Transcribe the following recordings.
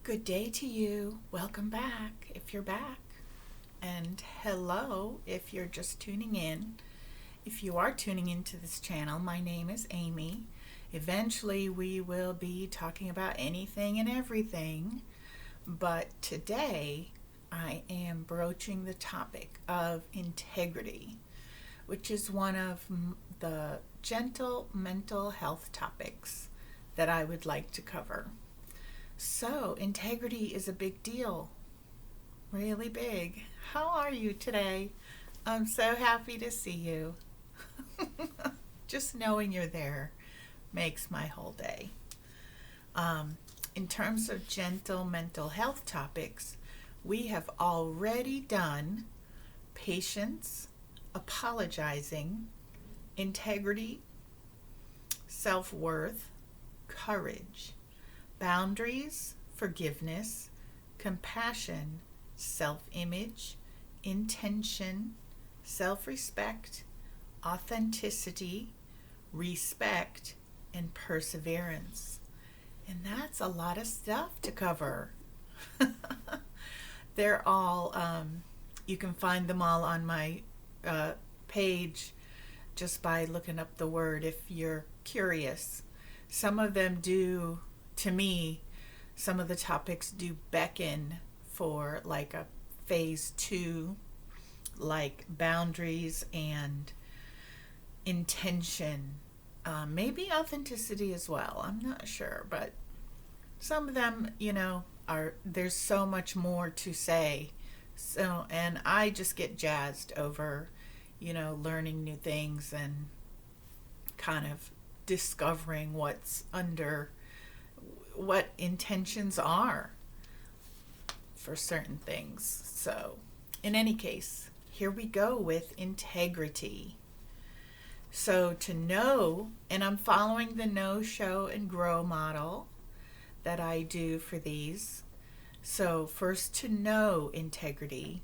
Good day to you. Welcome back if you're back. And hello if you're just tuning in. If you are tuning into this channel, my name is Amy. Eventually, we will be talking about anything and everything. But today, I am broaching the topic of integrity, which is one of the gentle mental health topics that I would like to cover. So, integrity is a big deal, really big. How are you today? I'm so happy to see you. Just knowing you're there makes my whole day. In terms of gentle mental health topics, we have already done patience, apologizing, integrity, self-worth, courage, boundaries, forgiveness, compassion, self-image, intention, self-respect, authenticity, respect, and perseverance. And that's a lot of stuff to cover. They're all, you can find them all on my page just by looking up the word if you're curious. Some of them do, to me, some of the topics do beckon for like a phase 2, like boundaries and intention, maybe authenticity as well. I'm not sure, but some of them, there's so much more to say. So, and I just get jazzed over, learning new things and kind of discovering what's under, what intentions are for certain things. So, in any case, here we go with integrity. So, to know, and I'm following the know, show, and grow model that I do for these. So, first, to know integrity.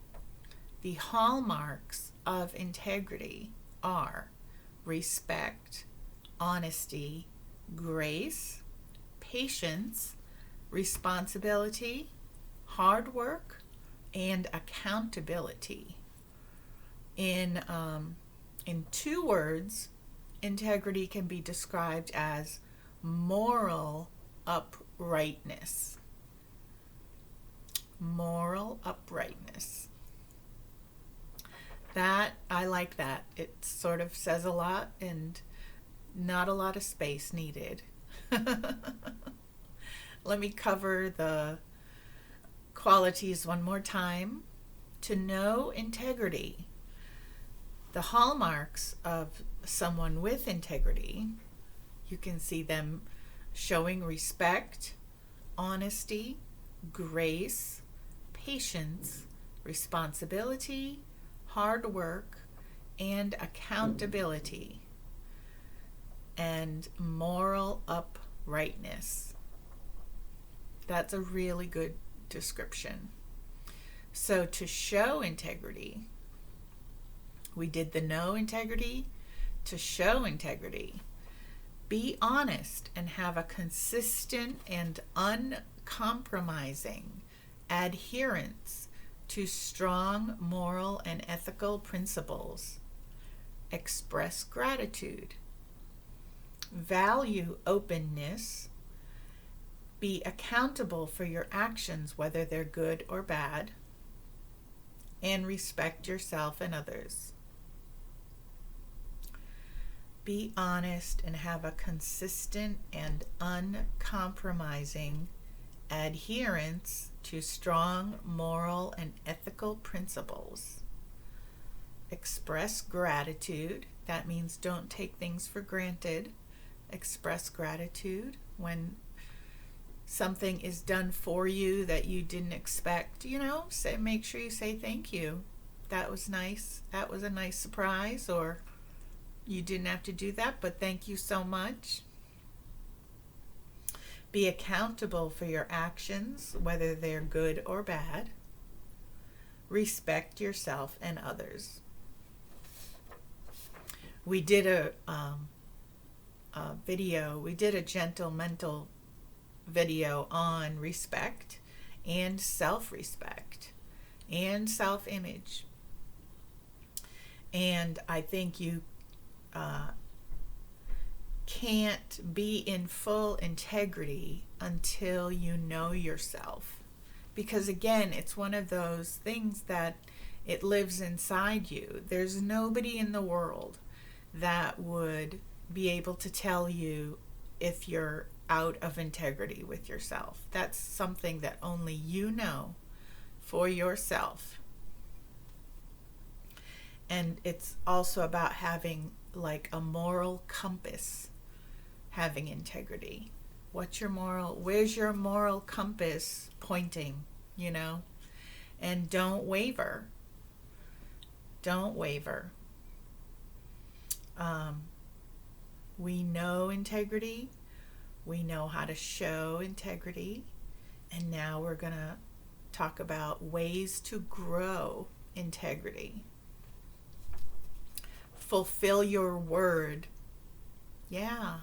The hallmarks of integrity are respect, honesty, grace, patience, responsibility, hard work, and accountability. In 2 words, integrity can be described as moral uprightness. Moral uprightness. That, I like that. It sort of says a lot and not a lot of space needed. Let me cover the qualities one more time. To know integrity. The hallmarks of someone with integrity, you can see them showing respect, honesty, grace, patience, responsibility, hard work, and accountability, and moral uprightness. That's a really good description. So to show integrity, we did the know integrity. To show integrity, be honest and have a consistent and uncompromising adherence to strong moral and ethical principles. Express gratitude. Value openness. Be accountable for your actions, whether they're good or bad. And respect yourself and others. Be honest and have a consistent and uncompromising adherence to strong moral and ethical principles. Express gratitude. That means don't take things for granted. Express gratitude when something is done for you that you didn't expect. Make sure you say thank you. That was nice. That was a nice surprise, or you didn't have to do that, but thank you so much. Be accountable for your actions, whether they're good or bad. Respect yourself and others. We did a video, we did a gentle mental video on respect, and self-respect and self-image. And I think you can't be in full integrity until you know yourself. Because again, it's one of those things that it lives inside you. There's nobody in the world that would be able to tell you if you're out of integrity with yourself. That's something that only you know for yourself. And it's also about having like a moral compass, having integrity. Where's your moral compass pointing, you know? And don't waver. Don't waver. We know integrity. We know how to show integrity. And now we're going to talk about ways to grow integrity. Fulfill your word. Yeah.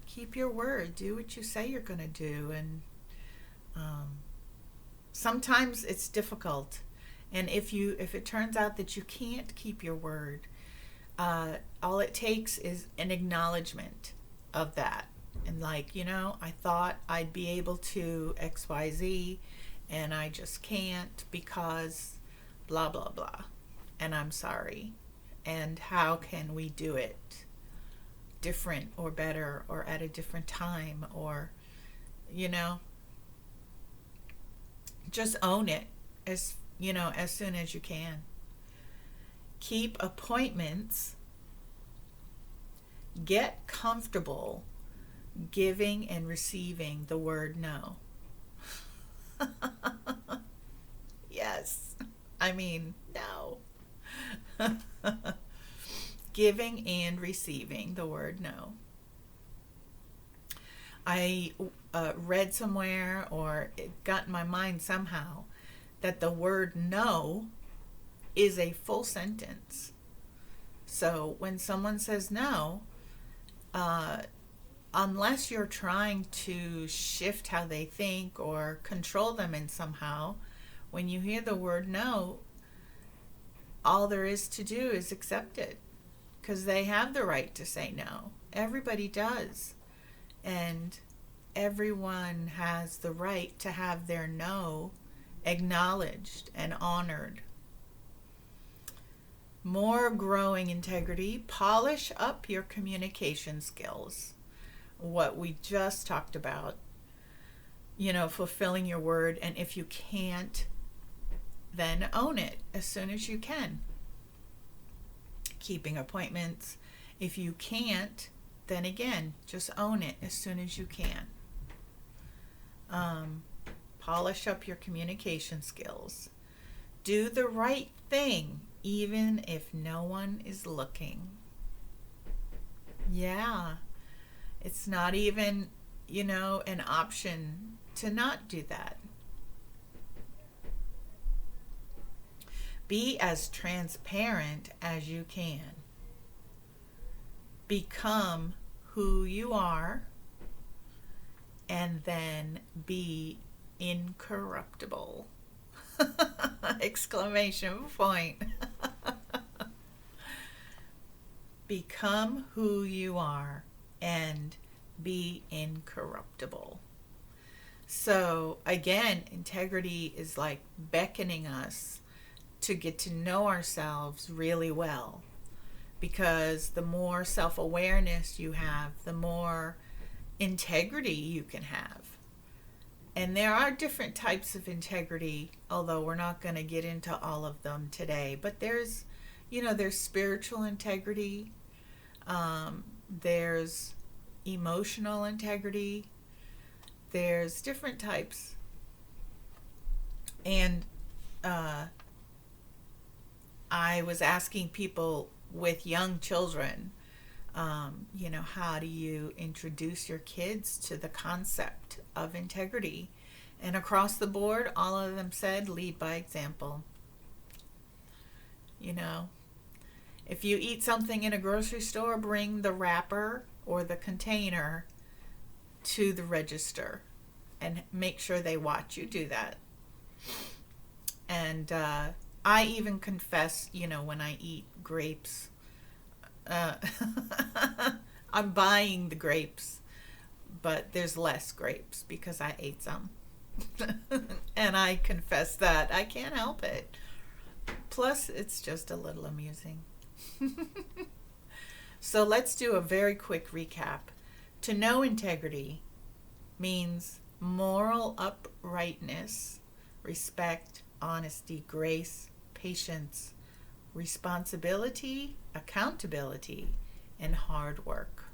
Keep your word. Do what you say you're going to do. And sometimes it's difficult. And if it turns out that you can't keep your word, all it takes is an acknowledgement of that. And like, I thought I'd be able to XYZ, and I just can't because blah, blah, blah. And I'm sorry. And how can we do it different or better or at a different time? Or, just own it as soon as you can. Keep appointments. Get comfortable giving and receiving the word no. Yes. I mean, no. Giving and receiving the word no. I read somewhere, or it got in my mind somehow, that the word no is a full sentence. So when someone says no, unless you're trying to shift how they think or control them in somehow, when you hear the word no, all there is to do is accept it, because they have the right to say no. Everybody does. And everyone has the right to have their no acknowledged and honored. More growing integrity. Polish up your communication skills. What we just talked about. Fulfilling your word. And if you can't, then own it as soon as you can. Keeping appointments. If you can't, then again, just own it as soon as you can. Polish up your communication skills. Do the right thing, even if no one is looking. Yeah, it's not even, an option to not do that. Be as transparent as you can. Become who you are, and then be incorruptible. Exclamation point. Become who you are and be incorruptible. So again, integrity is like beckoning us to get to know ourselves really well. Because the more self-awareness you have, the more integrity you can have. And there are different types of integrity, although we're not going to get into all of them today. But there's spiritual integrity. There's emotional integrity. There's different types. And I was asking people with young children, how do you introduce your kids to the concept of integrity? And across the board, all of them said, lead by example. If you eat something in a grocery store, bring the wrapper or the container to the register and make sure they watch you do that. And I even confess, when I eat grapes, uh, I'm buying the grapes, but there's less grapes because I ate some. And I confess that I can't help it. Plus, it's just a little amusing. So let's do a very quick recap. To know integrity means moral uprightness, respect, honesty, grace, patience, responsibility, accountability, and hard work.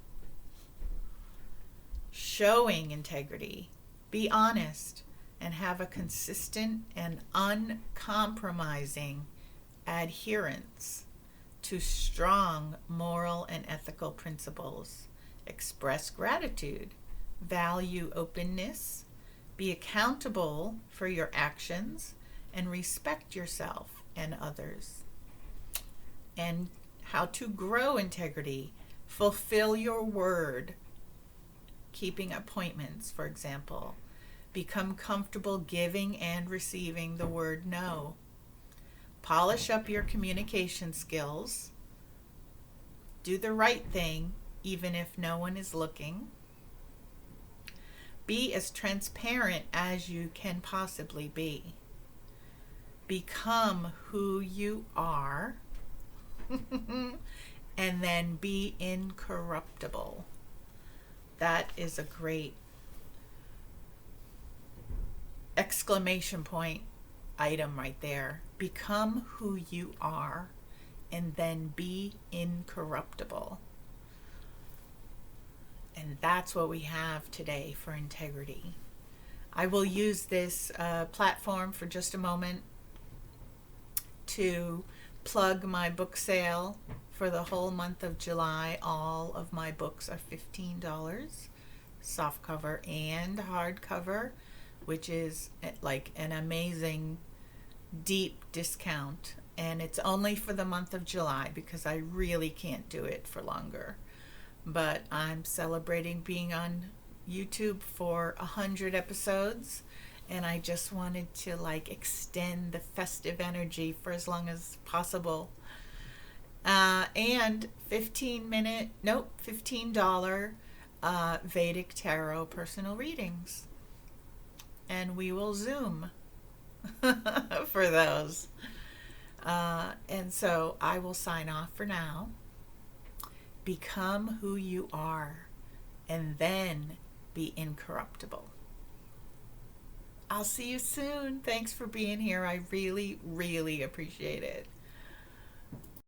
Showing integrity, be honest, and have a consistent and uncompromising adherence to strong moral and ethical principles. Express gratitude, value openness, be accountable for your actions, and respect yourself and others. And how to grow integrity, fulfill your word, keeping appointments, for example. Become comfortable giving and receiving the word no. Polish up your communication skills. Do the right thing, even if no one is looking. Be as transparent as you can possibly be. Become who you are. And then be incorruptible. That is a great exclamation point item right there. Become who you are and then be incorruptible. And that's what we have today for integrity. I will use this platform for just a moment to plug my book sale for the whole month of July. All of my books are $15, softcover and hardcover, which is like an amazing deep discount. And it's only for the month of July because I really can't do it for longer. But I'm celebrating being on YouTube for 100 episodes, and I just wanted to extend the festive energy for as long as possible. And $15 Vedic Tarot personal readings. And we will Zoom for those. And so I will sign off for now. Become who you are, and then be incorruptible. I'll see you soon. Thanks for being here. I really, really appreciate it.